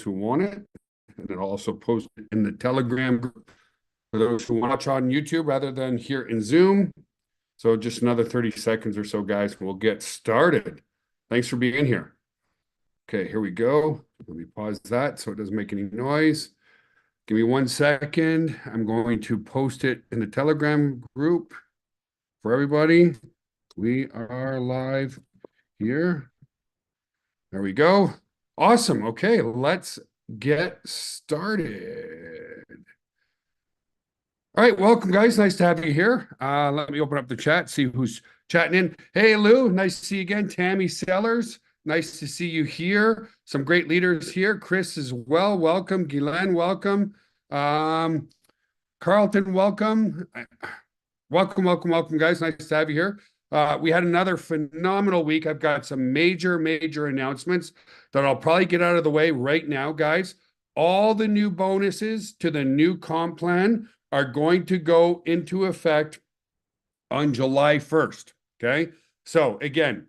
who want it. And then I'll also post it in the Telegram group for those who watch on YouTube rather than here in Zoom. So just another 30 seconds or so, guys, and we'll get started. Thanks for being here. Okay, here we go. Let me pause that so it doesn't make any noise. Give me 1 second. I'm going to post it in the Telegram group for everybody. We are live here. There we go. Awesome. Okay, let's get started. All right, welcome, guys. Nice to have you here. Let me open up the chat, see who's chatting in. Hey, Lou, nice to see you again. Tammy Sellers, nice to see you here. Some great leaders here. Chris as well, welcome. Guylaine, welcome. Carlton, welcome. Welcome, guys. Nice to have you here. We had another phenomenal week. I've got some major announcements that I'll probably get out of the way right now, guys. All the new bonuses to the new comp plan are going to go into effect on July 1st, okay? So again,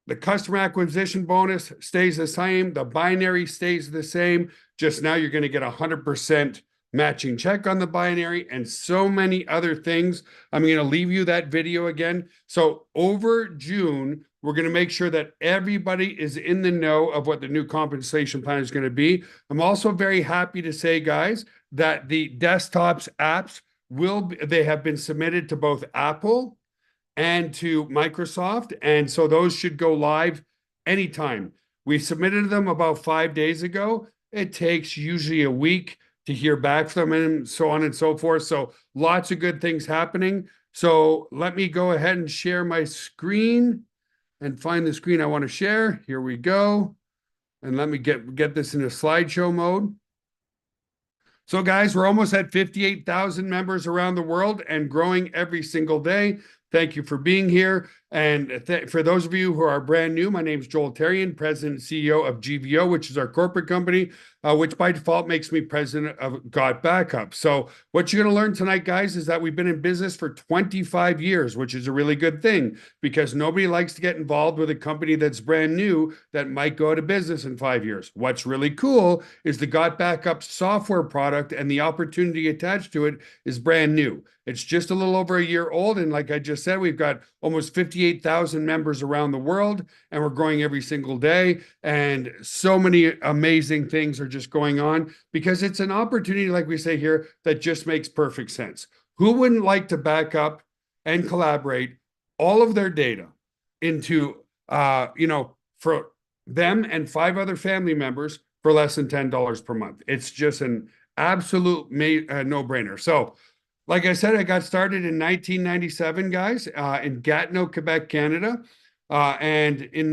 the customer acquisition bonus stays the same. The binary stays the same. Just now you're going to get 100% matching check on the binary and so many other things. I'm going to leave you that video again. So over June, we're going to make sure that everybody is in the know of what the new compensation plan is going to be. I'm also very happy to say, guys, that the desktops apps they have been submitted to both Apple and to Microsoft. And so those should go live anytime. We submitted them about 5 days ago. It takes usually a week to hear back from them and so on and so forth. So lots of good things happening. So let me go ahead and share my screen and find the screen I want to share. Here we go. And let me get this into slideshow mode. So guys, we're almost at 58,000 members around the world and growing every single day. Thank you for being here. And for those of you who are brand new, my name is Joel Therrien, President and CEO of GVO, which is our corporate company, which by default makes me President of GotBackup. So what you're going to learn tonight, guys, is that we've been in business for 25 years, which is a really good thing because nobody likes to get involved with a company that's brand new that might go out of business in 5 years. What's really cool is the GotBackup software product and the opportunity attached to it is brand new. It's just a little over a year old. And like I just said, we've got almost 58,000 members around the world, and we're growing every single day. And so many amazing things are just going on because it's an opportunity, like we say here, that just makes perfect sense. Who wouldn't like to back up and collaborate all of their data into, for them and 5 other family members for less than $10 per month? It's just an absolute no-brainer. So, like I said, I got started in 1997, guys, in Gatineau, Quebec, Canada. And in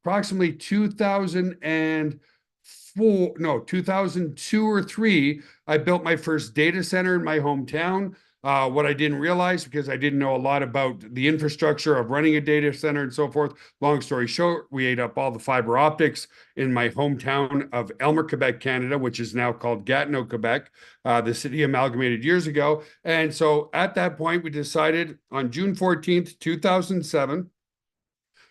approximately 2002 or 3, I built my first data center in my hometown. What I didn't realize, because I didn't know a lot about the infrastructure of running a data center and so forth. Long story short, we ate up all the fiber optics in my hometown of Elmer, Quebec, Canada, which is now called Gatineau, Quebec. The city amalgamated years ago. And so at that point, we decided on June 14th, 2007,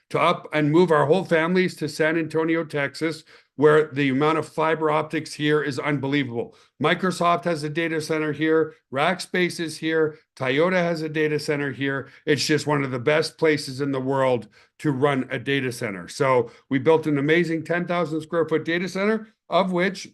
to up and move our whole families to San Antonio, Texas, where the amount of fiber optics here is unbelievable. Microsoft has a data center here. Rackspace is here. Toyota has a data center here. It's just one of the best places in the world to run a data center. So we built an amazing 10,000 square foot data center, of which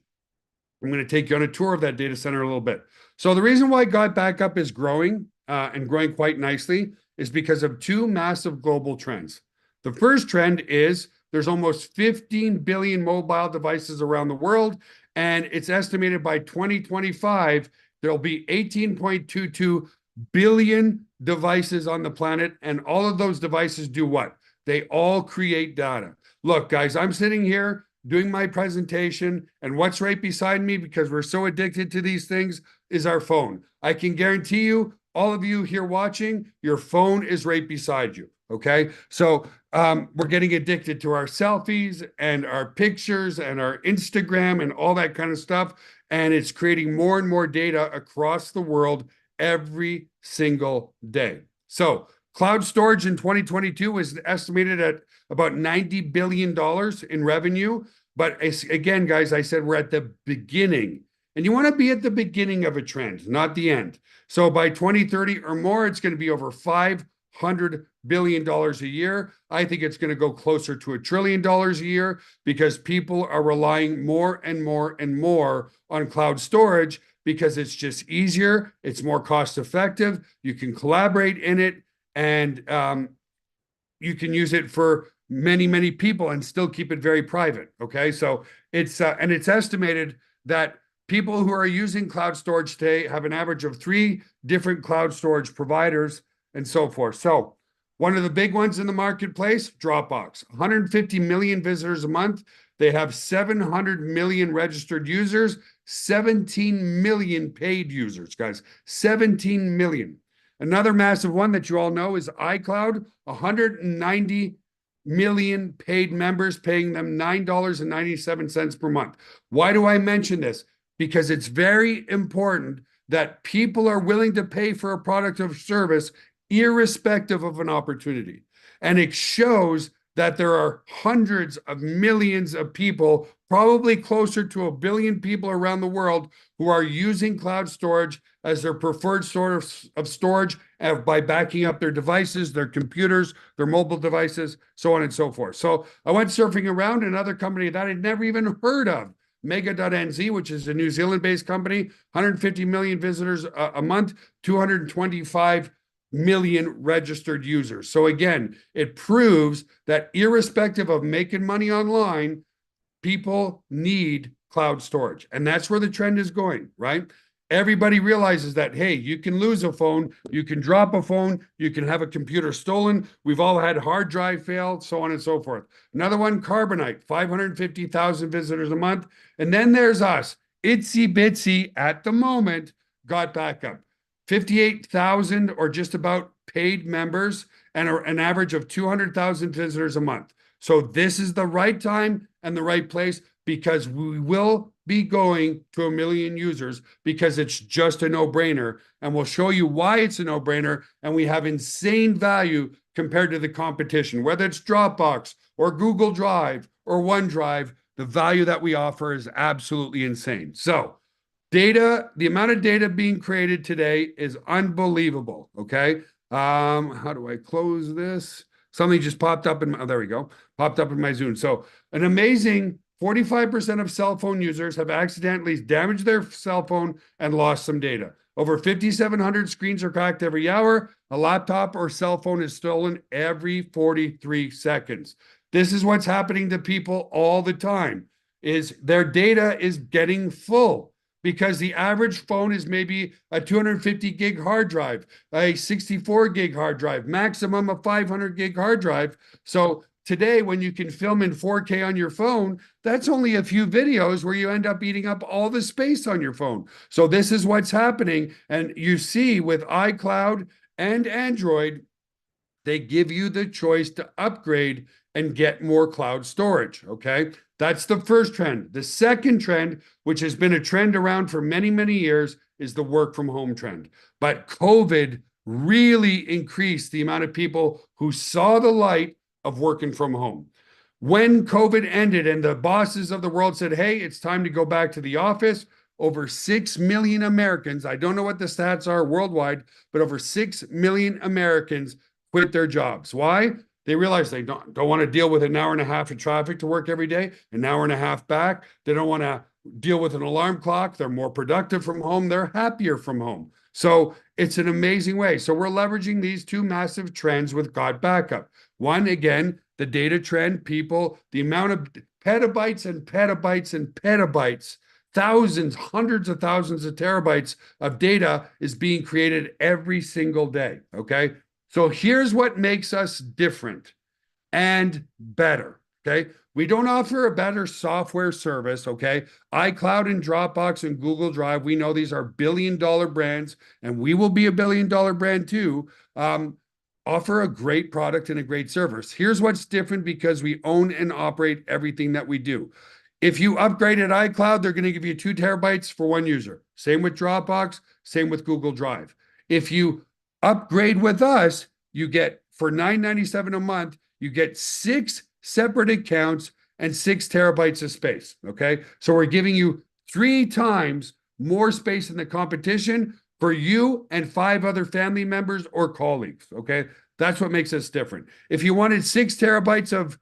I'm going to take you on a tour of that data center a little bit. So the reason why GotBackup is growing and growing quite nicely is because of 2 massive global trends. The first trend is there's almost 15 billion mobile devices around the world, and it's estimated by 2025, there'll be 18.22 billion devices on the planet, and all of those devices do what? They all create data. Look, guys, I'm sitting here doing my presentation, and what's right beside me, because we're so addicted to these things, is our phone. I can guarantee you, all of you here watching, your phone is right beside you. Okay, so we're getting addicted to our selfies and our pictures and our Instagram and all that kind of stuff. And it's creating more and more data across the world every single day. So cloud storage in 2022 was estimated at about $90 billion in revenue. But again, guys, I said we're at the beginning. And you want to be at the beginning of a trend, not the end. So by 2030 or more, it's going to be over $500 billion a year. I think it's going to go closer to $1 trillion a year because people are relying more and more and more on cloud storage because it's just easier, it's more cost effective, you can collaborate in it, and you can use it for many, many people and still keep it very private. Okay. So and it's estimated that people who are using cloud storage today have an average of 3 different cloud storage providers and so forth. So one of the big ones in the marketplace, Dropbox, 150 million visitors a month. They have 700 million registered users, 17 million paid users, guys, 17 million. Another massive one that you all know is iCloud, 190 million paid members, paying them $9.97 per month. Why do I mention this? Because it's very important that people are willing to pay for a product or service irrespective of an opportunity. And it shows that there are hundreds of millions of people, probably closer to 1 billion people around the world, who are using cloud storage as their preferred source of storage by backing up their devices, their computers, their mobile devices, so on and so forth. So I went surfing around another company that I'd never even heard of, Mega.nz, which is a New Zealand-based company, 150 million visitors a month, 225 million registered users. So again, it proves that irrespective of making money online, people need cloud storage. And that's where the trend is going, right? Everybody realizes that, hey, you can lose a phone, you can drop a phone, you can have a computer stolen. We've all had hard drive fail, so on and so forth. Another one, Carbonite, 550,000 visitors a month. And then there's us, itsy bitsy at the moment, GotBackup. 58,000 or just about paid members and an average of 200,000 visitors a month. So this is the right time and the right place because we will be going to 1 million users because it's just a no-brainer. And we'll show you why it's a no-brainer. And we have insane value compared to the competition, whether it's Dropbox or Google Drive or OneDrive, the value that we offer is absolutely insane. So data, the amount of data being created today is unbelievable. Okay. How do I close this? Something just popped up in, oh, there we go. Popped up in my Zoom. So an amazing 45% of cell phone users have accidentally damaged their cell phone and lost some data. Over 5,700 screens are cracked every hour. A laptop or cell phone is stolen every 43 seconds. This is what's happening to people all the time, is their data is getting full because the average phone is maybe a 250 gig hard drive, a 64 gig hard drive, maximum of 500 gig hard drive. So today, when you can film in 4K on your phone, that's only a few videos where you end up eating up all the space on your phone. So this is what's happening. And you see with iCloud and Android, they give you the choice to upgrade and get more cloud storage, okay? That's the first trend. The second trend, which has been a trend around for many, many years, is the work from home trend. But COVID really increased the amount of people who saw the light of working from home. When COVID ended and the bosses of the world said, hey, it's time to go back to the office, over 6 million Americans, I don't know what the stats are worldwide, but over 6 million Americans quit their jobs. Why? They realize they don't want to deal with an hour and a half of traffic to work every day, an hour and a half back. They don't want to deal with an alarm clock. They're more productive from home. They're happier from home. So it's an amazing way. So we're leveraging these two massive trends with GotBackup. One, again, the data trend, people, the amount of petabytes and petabytes and petabytes, thousands, hundreds of thousands of terabytes of data is being created every single day, okay? So here's what makes us different and better, okay? We don't offer a better software service, okay? iCloud and Dropbox and Google Drive, we know these are billion-dollar brands, and we will be a billion-dollar brand too, offer a great product and a great service. Here's what's different because we own and operate everything that we do. If you upgrade at iCloud, they're going to give you 2 terabytes for one user. Same with Dropbox, same with Google Drive. If you upgrade with us, you get, for $9.97 a month, you get 6 separate accounts and 6 terabytes of space. Okay. So we're giving you 3 times more space than the competition for you and 5 other family members or colleagues. Okay. That's what makes us different. If you wanted 6 terabytes of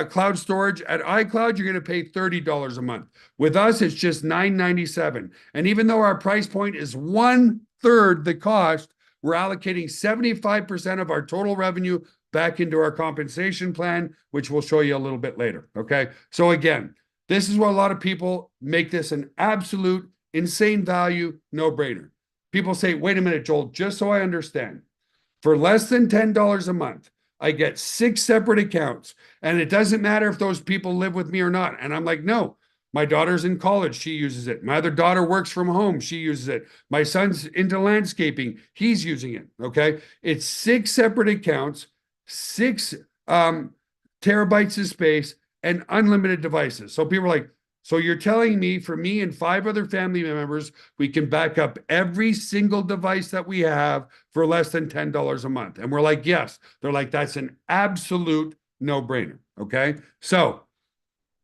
cloud storage at iCloud, you're going to pay $30 a month. With us, it's just $9.97. And even though our price point is 1/3 the cost, we're allocating 75% of our total revenue back into our compensation plan, which we'll show you a little bit later. Okay. So again, this is what a lot of people make this an absolute insane value, no brainer. People say, wait a minute, Joel, just so I understand, for less than $10 a month, I get 6 separate accounts, and it doesn't matter if those people live with me or not. And I'm like, no, my daughter's in college. She uses it. My other daughter works from home. She uses it. My son's into landscaping. He's using it. Okay. It's 6 separate accounts, 6 terabytes of space, and unlimited devices. So people are like, so you're telling me for me and 5 other family members, we can back up every single device that we have for less than $10 a month? And we're like, yes. They're like, that's an absolute no-brainer. Okay. So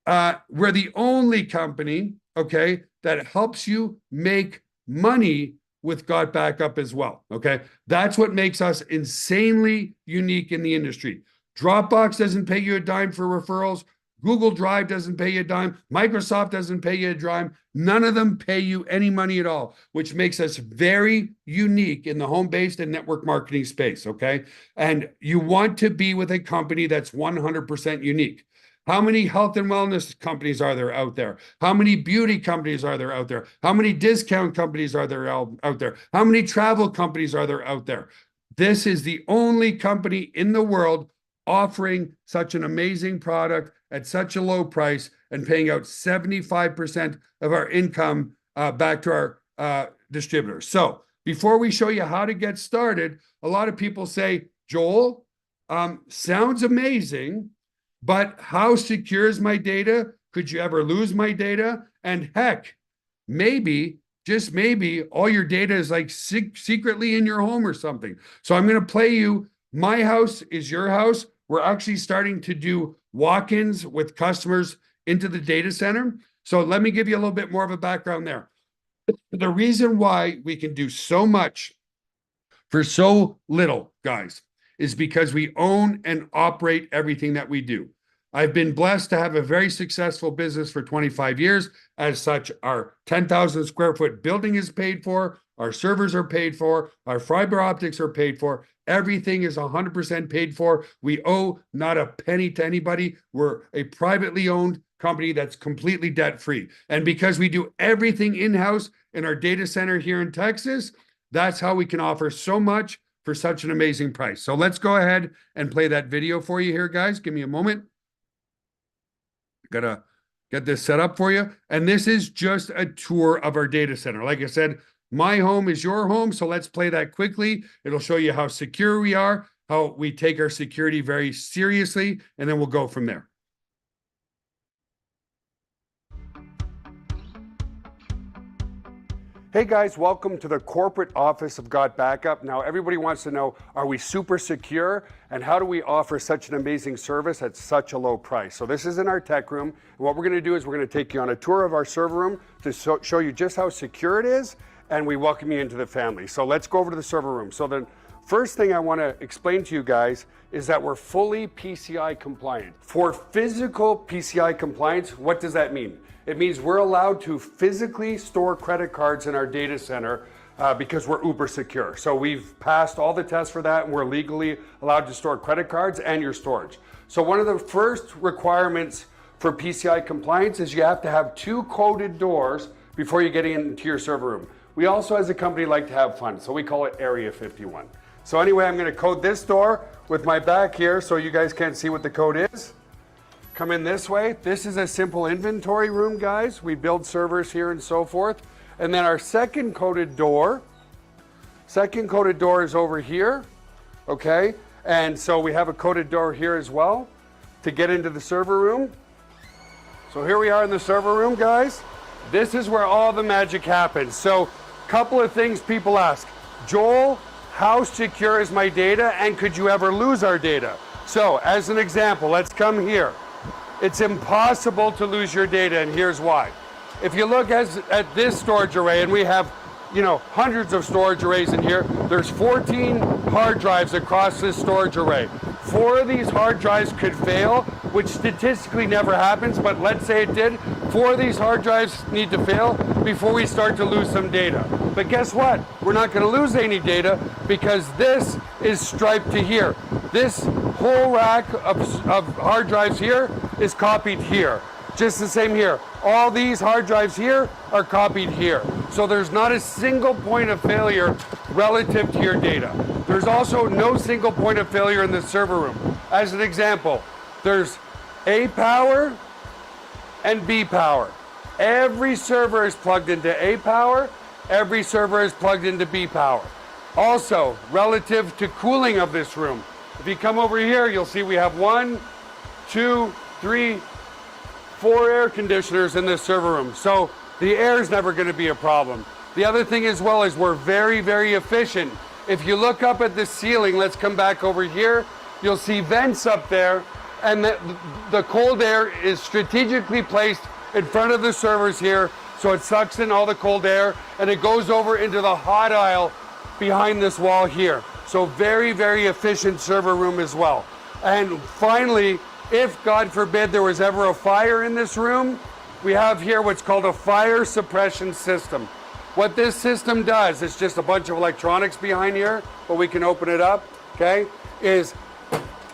we're the only company, okay, that helps you make money with GotBackup as well. Okay. That's what makes us insanely unique in the industry. Dropbox doesn't pay you a dime for referrals. Google Drive doesn't pay you a dime. Microsoft doesn't pay you a dime. None of them pay you any money at all, which makes us very unique in the home-based and network marketing space, okay? And you want to be with a company that's 100% unique. How many health and wellness companies are there out there? How many beauty companies are there out there? How many discount companies are there out there? How many travel companies are there out there? This is the only company in the world offering such an amazing product at such a low price and paying out 75% of our income back to our distributors. So before we show you how to get started, a lot of people say, Joel, sounds amazing, but how secure is my data? Could you ever lose my data? And heck, maybe, just maybe, all your data is like secretly in your home or something. So I'm going to play you My House is Your House. We're actually starting to do walk-ins with customers into the data center. So let me give you a little bit more of a background there. The reason why we can do so much for so little, guys, is because we own and operate everything that we do. I've been blessed to have a very successful business for 25 years. As such, our 10,000 square foot building is paid for, our servers are paid for, our fiber optics are paid for, everything is 100% paid for. We owe not a penny to anybody. We're a privately owned company that's completely debt-free. And because we do everything in-house in our data center here in Texas, that's how we can offer so much for such an amazing price. So let's go ahead and play that video for you here, guys. Give me a moment. Gotta get this set up for you. And this is just a tour of our data center. Like I said, my home is your home. So let's play that quickly. It'll show you how secure we are, how we take our security very seriously, and then we'll go from there. Hey guys, welcome to the corporate office of GotBackup. Now everybody wants to know, are we super secure? And how do we offer such an amazing service at such a low price? So this is in our tech room. And what we're gonna do is we're gonna take you on a tour of our server room to show you just how secure it is, and we welcome you into the family. So let's go over to the server room. So the first thing I wanna explain to you guys is that we're fully PCI compliant. For physical PCI compliance, what does that mean? It means we're allowed to physically store credit cards in our data center because we're uber secure. So we've passed all the tests for that, and we're legally allowed to store credit cards and your storage. So one of the first requirements for PCI compliance is you have to have 2 coded doors before you get into your server room. We also, as a company, like to have fun, so we call it Area 51. So anyway, I'm gonna code this door with my back here so you guys can't see what the code is. Come in this way. This is a simple inventory room, guys. We build servers here and so forth. And then our second coded door is over here, okay? And so we have a coded door here as well to get into the server room. So here we are in the server room, guys. This is where all the magic happens. So a couple of things people ask. Joel, how secure is my data, and could you ever lose our data? So as an example, let's come here. It's impossible to lose your data, and here's why. If you look at this storage array, and we have, you know, hundreds of storage arrays in here, there's 14 hard drives across this storage array. 4 of these hard drives could fail, which statistically never happens, but let's say it did. 4 of these hard drives need to fail before we start to lose some data. But guess what? We're not going to lose any data because this is striped to here. This whole rack of hard drives here is copied here. Just the same here. All these hard drives here are copied here. So there's not a single point of failure relative to your data. There's also no single point of failure in the server room. As an example, there's A power and B power. Every server is plugged into A power. Every server is plugged into B power. Also, relative to cooling of this room, if you come over here, you'll see we have 1, 2, 3, 4 air conditioners in this server room. So the air is never going to be a problem. The other thing as well is we're very, very efficient. If you look up at the ceiling, let's come back over here, you'll see vents up there, and the cold air is strategically placed in front of the servers here, so it sucks in all the cold air, and it goes over into the hot aisle behind this wall here. So very, very efficient server room as well. And finally, if God forbid there was ever a fire in this room, we have here what's called a fire suppression system. What this system does, it's just a bunch of electronics behind here, but we can open it up, okay, is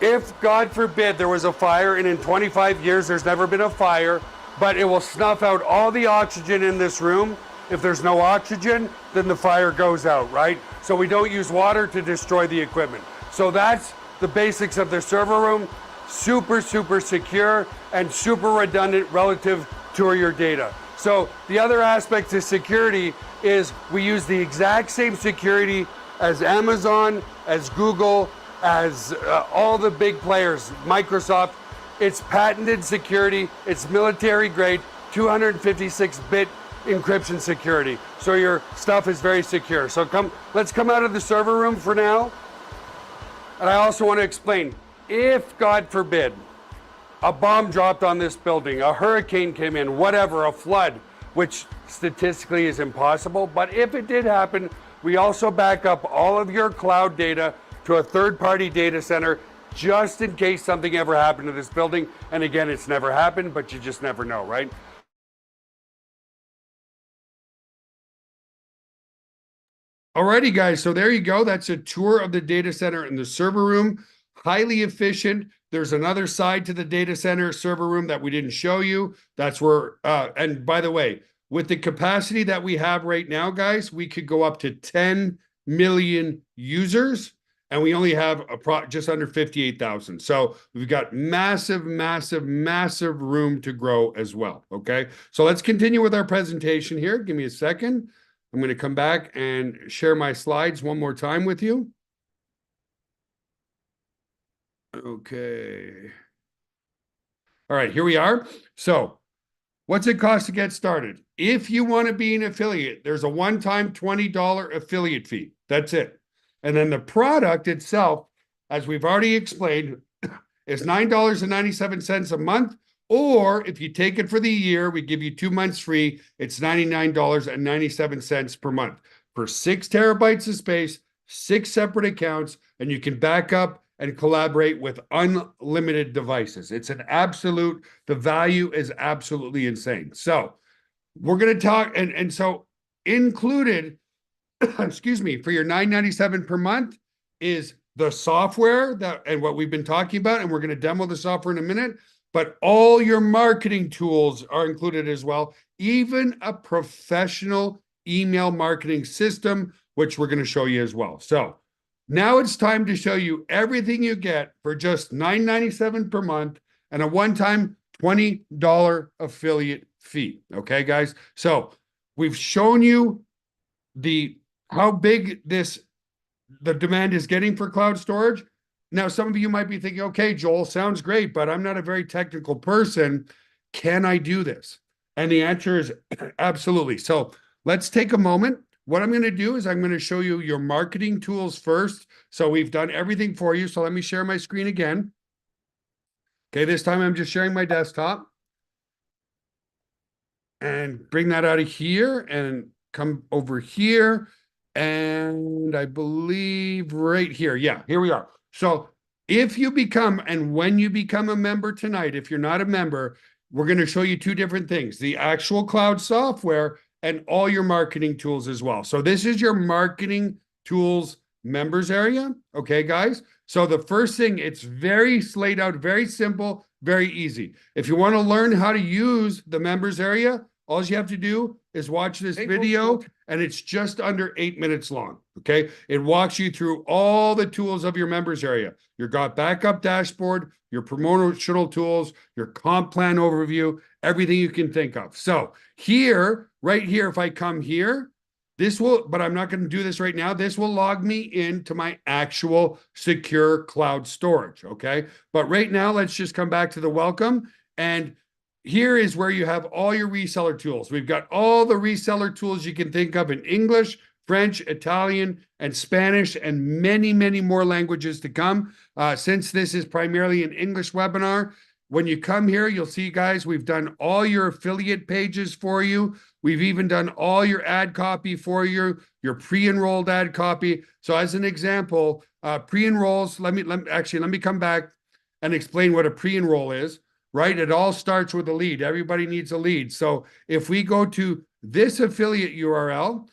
if God forbid there was a fire, and in 25 years there's never been a fire, but it will snuff out all the oxygen in this room. If there's no oxygen, then the fire goes out, right? So we don't use water to destroy the equipment. So that's the basics of the server room. Super, super secure and super redundant relative to your data. So the other aspect to security is we use the exact same security as Amazon, as Google, as all the big players, Microsoft. It's patented security, it's military grade, 256-bit encryption security. So your stuff is very secure. So let's come out of the server room for now. And I also want to explain, if God forbid, a bomb dropped on this building, a hurricane came in, whatever, a flood, which statistically is impossible, but if it did happen, we also back up all of your cloud data to a third-party data center just in case something ever happened to this building. And again, it's never happened, but you just never know, right? Alrighty, guys, so there you go. That's a tour of the data center and the server room. Highly efficient. There's another side to the data center server room that we didn't show you. That's where, and by the way, with the capacity that we have right now, guys, we could go up to 10 million users, and we only have just under 58,000. So we've got massive, massive, massive room to grow as well, okay? So let's continue with our presentation here. Give me a second. I'm going to come back and share my slides one more time with you. Okay. All right, here we are. So what's it cost to get started? If you want to be an affiliate, there's a one-time $20 affiliate fee. That's it. And then the product itself, as we've already explained, is $9.97 a month. Or if you take it for the year, we give you 2 months free. It's $99.97 per month for 6 terabytes of space, 6 separate accounts, and you can back up and collaborate with unlimited devices. It's an absolute, the value is absolutely insane. So we're going to talk, and so included, excuse me, for your $9.97 per month is the software that, and what we've been talking about, and we're going to demo the software in a minute, but all your marketing tools are included as well, even a professional email marketing system, which we're going to show you as well. So now it's time to show you everything you get for just $9.97 per month and a one-time $20 affiliate fee. Okay, guys? So we've shown you how big the demand is getting for cloud storage. Now, some of you might be thinking, okay, Joel, sounds great, but I'm not a very technical person. Can I do this? And the answer is absolutely. So let's take a moment. What I'm going to do is I'm going to show you your marketing tools first. So we've done everything for you. So let me share my screen again. Okay, this time I'm just sharing my desktop and bring that out of here and come over here. And I believe right here. Yeah, here we are. So if you become, and when you become a member tonight, if you're not a member, we're going to show you two different things, the actual cloud software and all your marketing tools as well. So this is your marketing tools members area. Okay, guys. So the first thing, it's very laid out, very simple, very easy. If you want to learn how to use the members area, all you have to do is watch this video, and it's just under 8 minutes long. Okay. It walks you through all the tools of your members area, your GotBackup dashboard, your promotional tools, your comp plan overview, everything you can think of. So here, right here, if I come here, this will, but I'm not going to do this right now. This will log me into my actual secure cloud storage. Okay. But right now, let's just come back to the welcome. And here is where you have all your reseller tools. We've got all the reseller tools you can think of in English, French, Italian, and Spanish, and many, many more languages to come. Since this is primarily an English webinar, when you come here, you'll see, guys, we've done all your affiliate pages for you. We've even done all your ad copy for you, your pre-enrolled ad copy. So as an example, pre-enrolls, let me come back and explain what a pre-enroll is. Right? It all starts with a lead. Everybody needs a lead. So if we go to this affiliate URL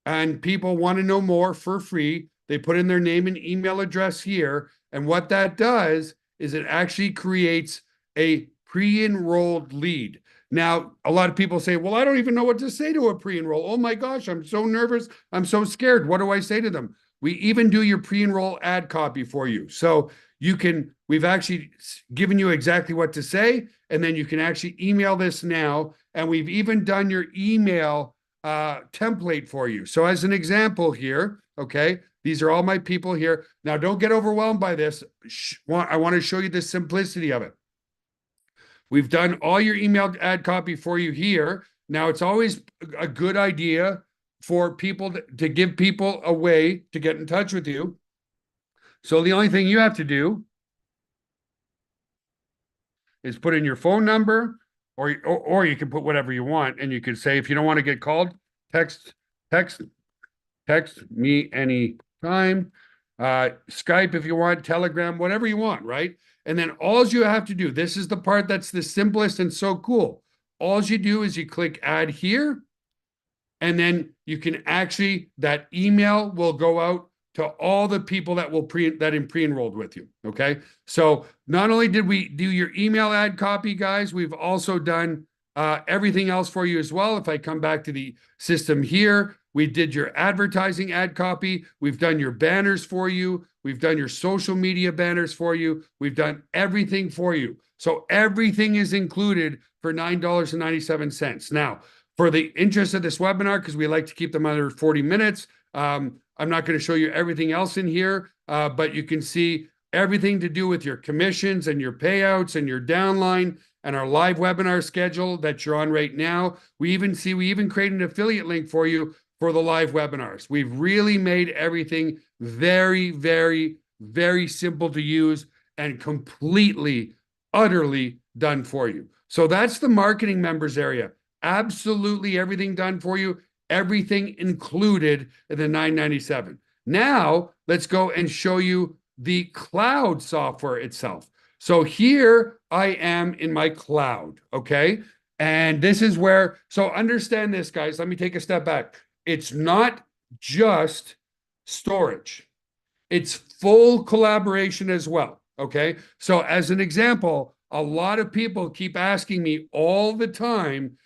and people want to know more for free, they put in their name and email address here. And what that does is it actually creates a pre-enrolled lead. Now, a lot of people say, well, I don't even know what to say to a pre-enroll. Oh my gosh, I'm so nervous. I'm so scared. What do I say to them? We even do your pre-enroll ad copy for you. So we've actually given you exactly what to say, and then you can actually email this now. And we've even done your email template for you. So as an example here, okay, these are all my people here. Now, don't get overwhelmed by this. I want to show you the simplicity of it. We've done all your email ad copy for you here. Now, it's always a good idea for people to give people a way to get in touch with you. So the only thing you have to do is put in your phone number, or you can put whatever you want, and you can say, if you don't want to get called, text me anytime. Skype if you want, Telegram, whatever you want, right? And then all you have to do, this is the part that's the simplest and so cool. All you do is you click add here, and then you can actually, that email will go out to all the people that pre-enrolled with you. Okay. So not only did we do your email ad copy, guys, we've also done everything else for you as well. If I come back to the system here, we did your advertising ad copy. We've done your banners for you. We've done your social media banners for you. We've done everything for you. So everything is included for $9.97. Now, for the interest of this webinar, because we like to keep them under 40 minutes, I'm not going to show you everything else in here, but you can see everything to do with your commissions and your payouts and your downline and our live webinar schedule that you're on right now. We even created an affiliate link for you for the live webinars. We've really made everything very, very, very simple to use and completely, utterly done for you. So that's the marketing members area. Absolutely everything done for you. Everything included in the $9.97. Now, let's go and show you the cloud software itself. So here I am in my cloud, okay? And this is where, so understand this, guys. Let me take a step back. It's not just storage. It's full collaboration as well, okay? So as an example, a lot of people keep asking me all the time,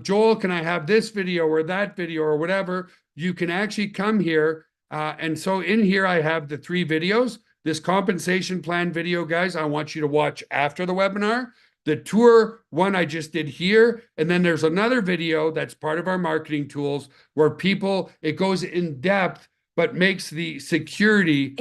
Joel, can I have this video or that video or whatever? You can actually come here. And so in here, I have the 3 videos. This compensation plan video, guys, I want you to watch after the webinar. The tour one I just did here. And then there's another video that's part of our marketing tools where it goes in depth, but makes the security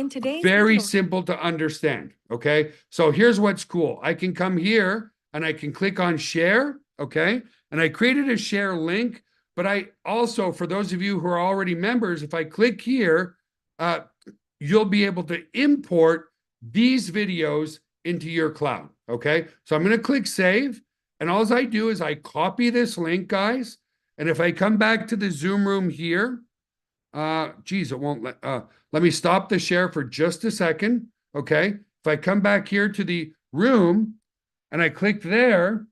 very simple to understand. Okay. So here's what's cool. I can come here and I can click on share. Okay. And I created a share link, but I also, for those of you who are already members, if I click here, you'll be able to import these videos into your cloud. Okay. So I'm going to click save. And all I do is I copy this link, guys. And if I come back to the Zoom room here, geez, it won't let me stop the share for just a second. Okay. If I come back here to the room and I click there,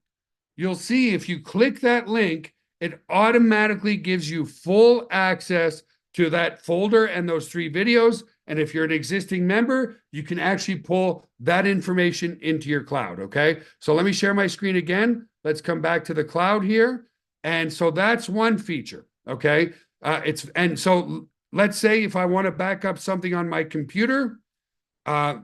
you'll see if you click that link, it automatically gives you full access to that folder and those 3 videos. And if you're an existing member, you can actually pull that information into your cloud. Okay. So let me share my screen again. Let's come back to the cloud here. And so that's one feature. Okay. So let's say if I want to back up something on my computer,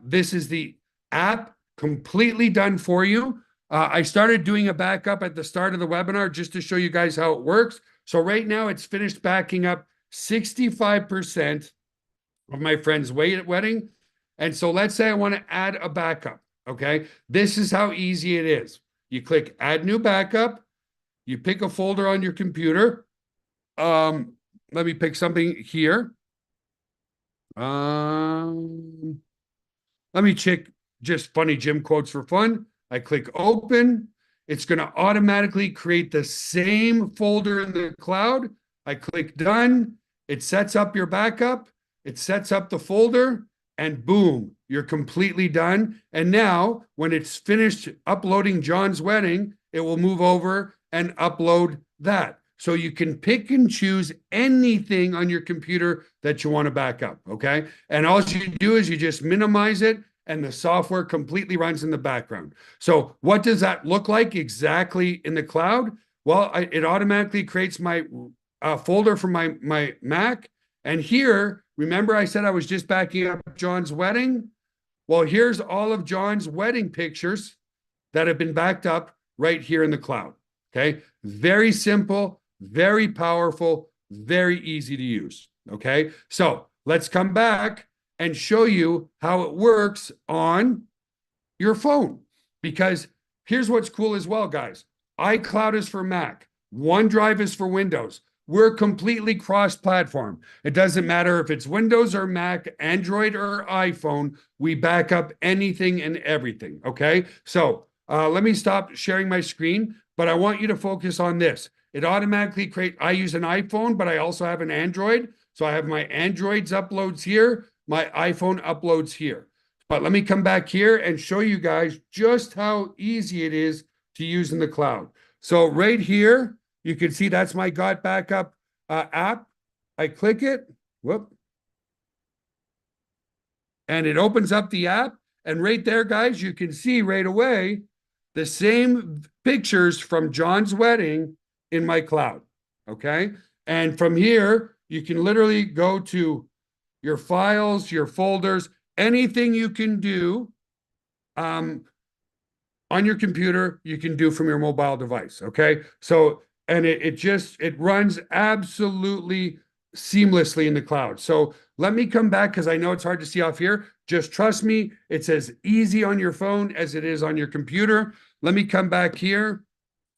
this is the app completely done for you. I started doing a backup at the start of the webinar just to show you guys how it works. So right now it's finished backing up 65% of my friend's wedding. And so let's say I want to add a backup. Okay. This is how easy it is. You click add new backup. You pick a folder on your computer. Let me pick something here. Let me check just funny gym quotes for fun. I click open. It's going to automatically create the same folder in the cloud. I click done. It sets up your backup. It sets up the folder, and boom, you're completely done. And now when it's finished uploading John's wedding, it will move over and upload that. So you can pick and choose anything on your computer that you want to back up, okay? And all you do is you just minimize it, and the software completely runs in the background. So what does that look like exactly in the cloud? Well, it automatically creates my folder for my Mac. And here, remember I said I was just backing up John's wedding? Well, here's all of John's wedding pictures that have been backed up right here in the cloud, okay? Very simple, very powerful, very easy to use, okay? So let's come back and show you how it works on your phone. Because here's what's cool as well, guys. iCloud is for Mac. OneDrive is for Windows. We're completely cross-platform. It doesn't matter if it's Windows or Mac, Android or iPhone, we back up anything and everything, okay? So let me stop sharing my screen, but I want you to focus on this. It automatically creates, I use an iPhone, but I also have an Android. So I have my Android's uploads here, my iPhone uploads here. But let me come back here and show you guys just how easy it is to use in the cloud. So right here, you can see that's my GotBackup app. I click it, whoop, and it opens up the app. And right there, guys, you can see right away the same pictures from John's wedding in my cloud, okay? And from here, you can literally go to your files, your folders, anything you can do on your computer, you can do from your mobile device, okay? So, and it runs absolutely seamlessly in the cloud. So let me come back because I know it's hard to see off here. Just trust me, it's as easy on your phone as it is on your computer. Let me come back here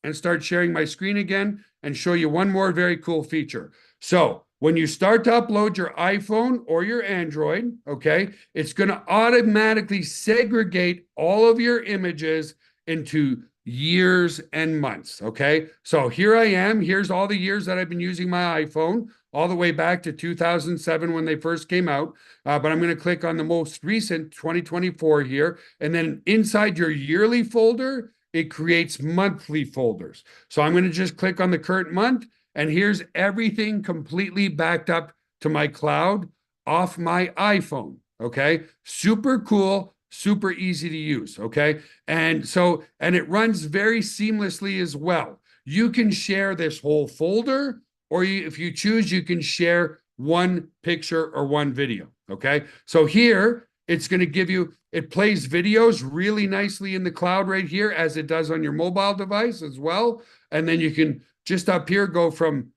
and start sharing my screen again and show you one more very cool feature. So when you start to upload your iPhone or your Android, okay, it's going to automatically segregate all of your images into years and months, okay? So here I am. Here's all the years that I've been using my iPhone, all the way back to 2007 when they first came out. But I'm going to click on the most recent 2024 here. And then inside your yearly folder, it creates monthly folders. So I'm going to just click on the current month. And here's everything completely backed up to my cloud off my iPhone, okay? Super cool, super easy to use, okay? And it runs very seamlessly as well. You can share this whole folder, or if you choose, you can share one picture or one video, okay? So here, it's going to give you, it plays videos really nicely in the cloud right here, as it does on your mobile device as well. And then you can just up here go from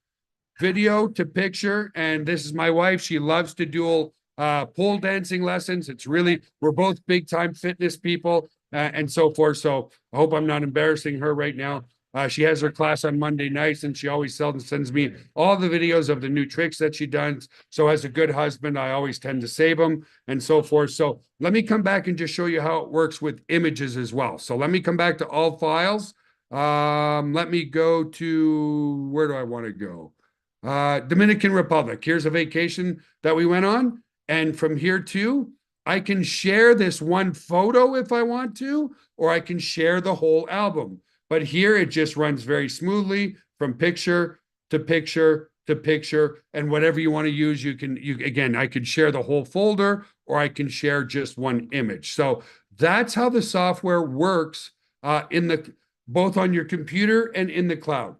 video to picture. And this is my wife. She loves to do pole dancing lessons. It's really, we're both big time fitness people and so forth. So I hope I'm not embarrassing her right now. She has her class on Monday nights, and she always sends me all the videos of the new tricks that she does. So as a good husband, I always tend to save them and so forth. So let me come back and just show you how it works with images as well. So let me come back to all files. Let me go to, where do I want to go? Dominican Republic. Here's a vacation that we went on. And from here too, I can share this one photo if I want to, or I can share the whole album. But here it just runs very smoothly from picture to picture to picture, and whatever you want to use, again, I could share the whole folder, or I can share just one image. So that's how the software works both on your computer and in the cloud.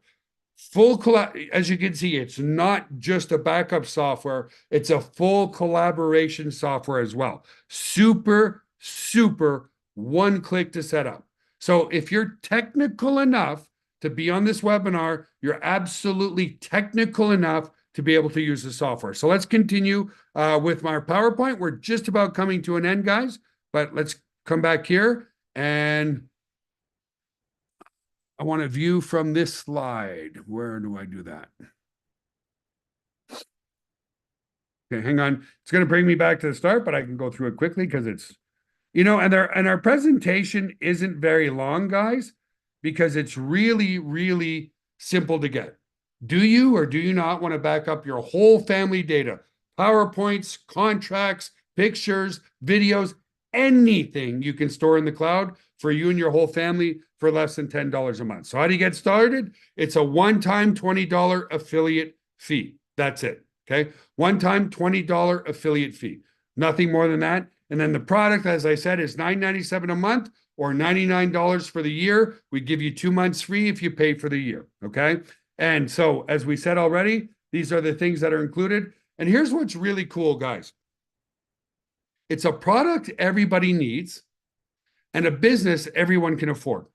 As you can see, it's not just a backup software, it's a full collaboration software as well. Super, super one click to set up. So if you're technical enough to be on this webinar, you're absolutely technical enough to be able to use the software. So let's continue with my PowerPoint. We're just about coming to an end, guys, but let's come back here, and I want to view from this slide. Where do I do that? Okay, hang on. It's going to bring me back to the start, but I can go through it quickly because it's, and our presentation isn't very long, guys, because it's really, really simple to get. Do you or do you not want to back up your whole family data? PowerPoints, contracts, pictures, videos, anything you can store in the cloud for you and your whole family for less than $10 a month. So how do you get started? It's a one-time $20 affiliate fee. That's it. Okay. One-time $20 affiliate fee. Nothing more than that. And then the product, as I said, is $9.97 a month or $99 for the year. We give you 2 months free if you pay for the year. Okay. And so, as we said already, these are the things that are included. And here's what's really cool, guys. It's a product everybody needs and a business everyone can afford.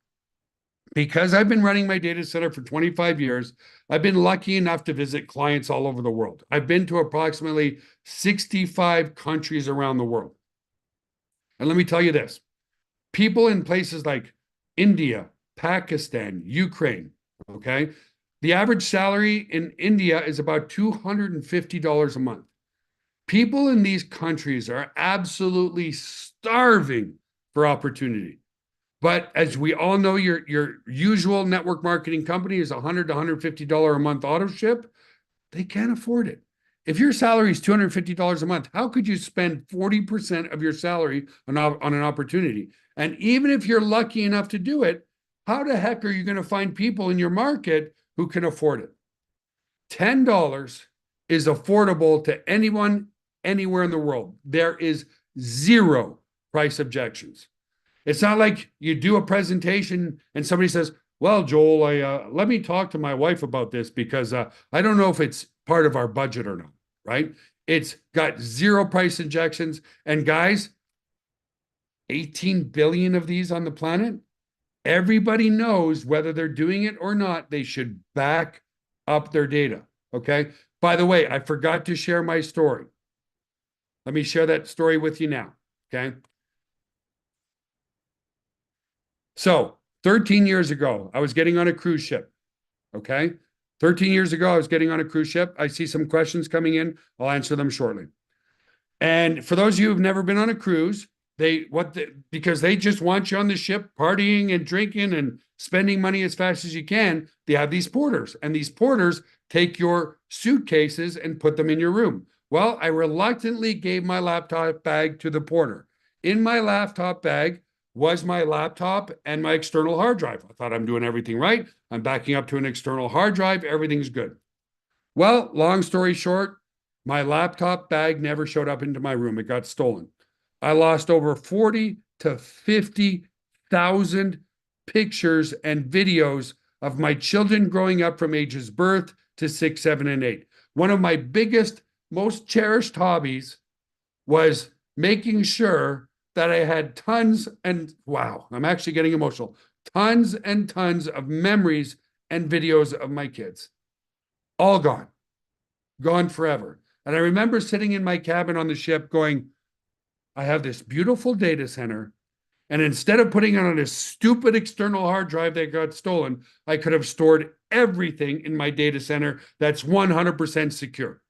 Because I've been running my data center for 25 years, I've been lucky enough to visit clients all over the world. I've been to approximately 65 countries around the world. And let me tell you this, people in places like India, Pakistan, Ukraine, okay? The average salary in India is about $250 a month. People in these countries are absolutely starving for opportunity. But as we all know, your usual network marketing company is $100 to $150 a month auto ship. They can't afford it. If your salary is $250 a month, how could you spend 40% of your salary on an opportunity? And even if you're lucky enough to do it, how the heck are you going to find people in your market who can afford it? $10 is affordable to anyone, anywhere in the world. There is zero price objections. It's not like you do a presentation and somebody says, well, Joel, let me talk to my wife about this because I don't know if it's part of our budget or not, right? It's got zero price injections. And guys, 18 billion of these on the planet, everybody knows whether they're doing it or not, they should back up their data, okay? By the way, I forgot to share my story. Let me share that story with you now, okay? So 13 years ago, I was getting on a cruise ship, okay? 13 years ago, I was getting on a cruise ship. I see some questions coming in. I'll answer them shortly. And for those of you who've never been on a cruise, because they just want you on the ship partying and drinking and spending money as fast as you can, they have these porters. And these porters take your suitcases and put them in your room. Well, I reluctantly gave my laptop bag to the porter. In my laptop bag was my laptop and my external hard drive. I thought I'm doing everything right. I'm backing up to an external hard drive. Everything's good. Well, long story short, my laptop bag never showed up into my room. It got stolen. I lost over 40 to 50,000 pictures and videos of my children growing up from ages birth to 6, 7, and 8. One of my biggest, most cherished hobbies was making sure that I had tons and, wow, I'm actually getting emotional, tons and tons of memories and videos of my kids. All gone. Gone forever. And I remember sitting in my cabin on the ship going, I have this beautiful data center And instead of putting it on a stupid external hard drive that got stolen, I could have stored everything in my data center that's 100% secure.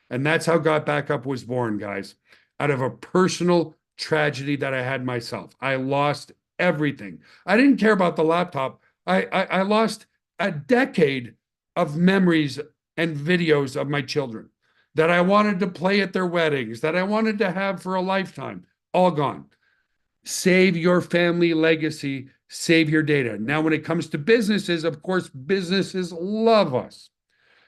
And that's how GotBackup was born, guys, out of a personal tragedy that I had myself. I lost everything. I didn't care about the laptop. I lost a decade of memories and videos of my children that I wanted to play at their weddings, that I wanted to have for a lifetime, all gone. Save your family legacy, save your data. Now, when it comes to businesses, of course, businesses love us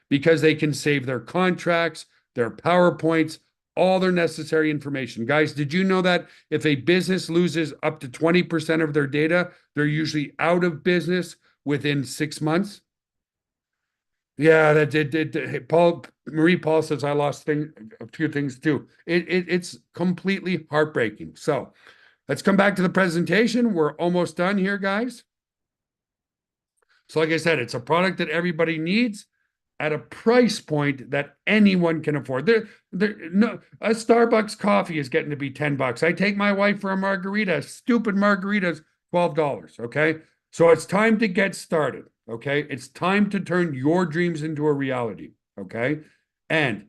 because they can save their contracts, their PowerPoints, all their necessary information. Guys, did you know that if a business loses up to 20% of their data, they're usually out of business within 6 months? Yeah, that did. Marie Paul says I lost a few things too. It's completely heartbreaking. So let's come back to the presentation. We're almost done here, guys. So like I said, it's a product that everybody needs at a price point that anyone can afford. No, a Starbucks coffee is getting to be $10. I take my wife for a margarita. Stupid margaritas, $12. Okay. So it's time to get started. Okay. It's time to turn your dreams into a reality. Okay. And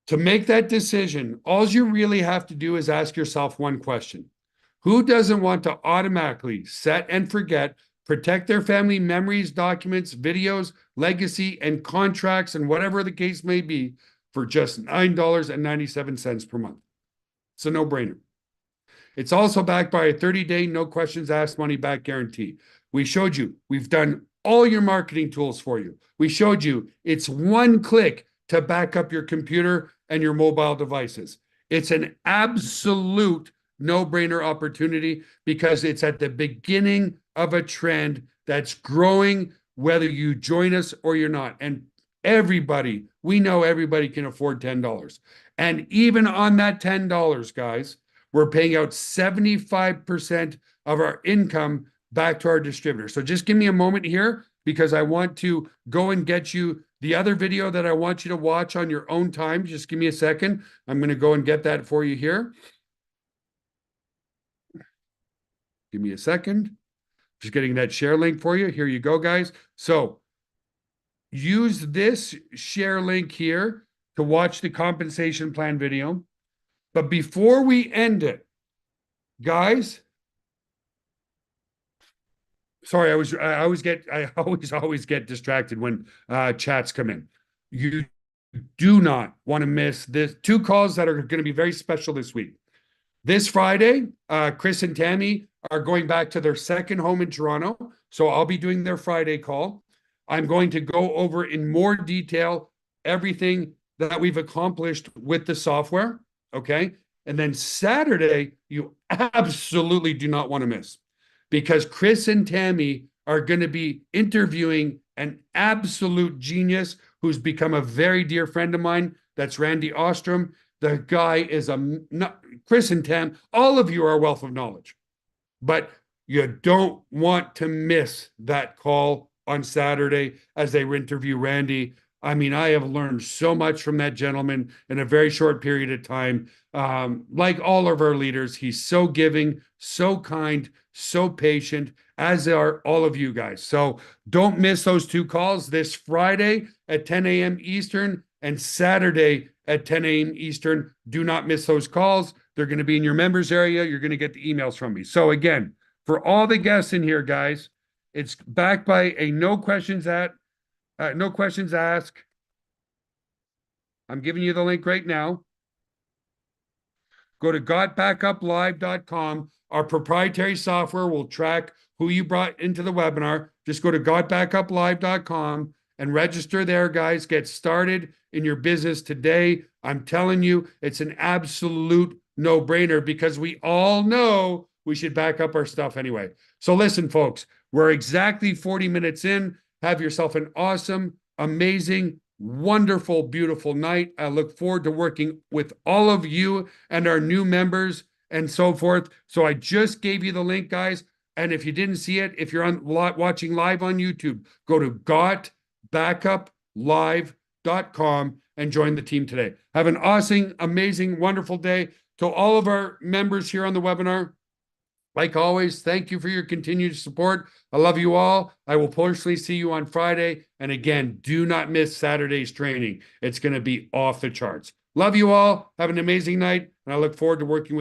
to make that decision, all you really have to do is ask yourself one question. Who doesn't want to automatically set and forget, protect their family memories, documents, videos, legacy, and contracts, and whatever the case may be, for just $9.97 per month? It's a no-brainer. It's also backed by a 30-day, no questions asked money back guarantee. We showed you, we've done all your marketing tools for you. We showed you it's one click to back up your computer and your mobile devices. It's an absolute no-brainer opportunity because it's at the beginning of a trend that's growing, whether you join us or you're not. And everybody, we know everybody can afford $10. And even on that $10, guys, we're paying out 75% of our income back to our distributor. So just give me a moment here because I want to go and get you the other video that I want you to watch on your own time. Just give me a second. I'm going to go and get that for you here. Give me a second. Just getting that share link for you. Here you go, guys. So use this share link here to watch the compensation plan video. But before we end it, guys, sorry, I always get distracted when chats come in. You do not want to miss this two calls that are going to be very special this week. This Friday, Chris and Tammy are going back to their second home in Toronto. So I'll be doing their Friday call. I'm going to go over in more detail everything that we've accomplished with the software. Okay. And then Saturday, you absolutely do not want to miss because Chris and Tammy are going to be interviewing an absolute genius who's become a very dear friend of mine. That's Randy Ostrom. The guy is Chris and Tam, all of you are a wealth of knowledge, but you don't want to miss that call on Saturday as they interview Randy. I mean, I have learned so much from that gentleman in a very short period of time. Like all of our leaders, he's so giving, so kind, so patient, as are all of you guys. So don't miss those two calls this Friday at 10 a.m. Eastern and Saturday at 10 a.m. Eastern. Do not miss those calls. They're going to be in your members area. You're going to get the emails from me. So again, for all the guests in here, guys, it's backed by a no questions asked. I'm giving you the link right now. Go to gotbackuplive.com. Our proprietary software will track who you brought into the webinar. Just go to gotbackuplive.com and register there, guys. Get started in your business today. I'm telling you, it's an absolute no-brainer because we all know we should back up our stuff anyway. So listen, folks, we're exactly 40 minutes in. Have yourself an awesome, amazing, wonderful, beautiful night. I look forward to working with all of you and our new members and so forth. So I just gave you the link, guys. And if you didn't see it, if you're watching live on YouTube, go to GotBackupLive.com and join the team today. Have an awesome, amazing, wonderful day. To all of our members here on the webinar, Like always, thank you for your continued support. I love you all. I will personally see you on Friday. And again, do not miss Saturday's training. It's going to be off the charts. Love you all. Have an amazing night. And I look forward to working with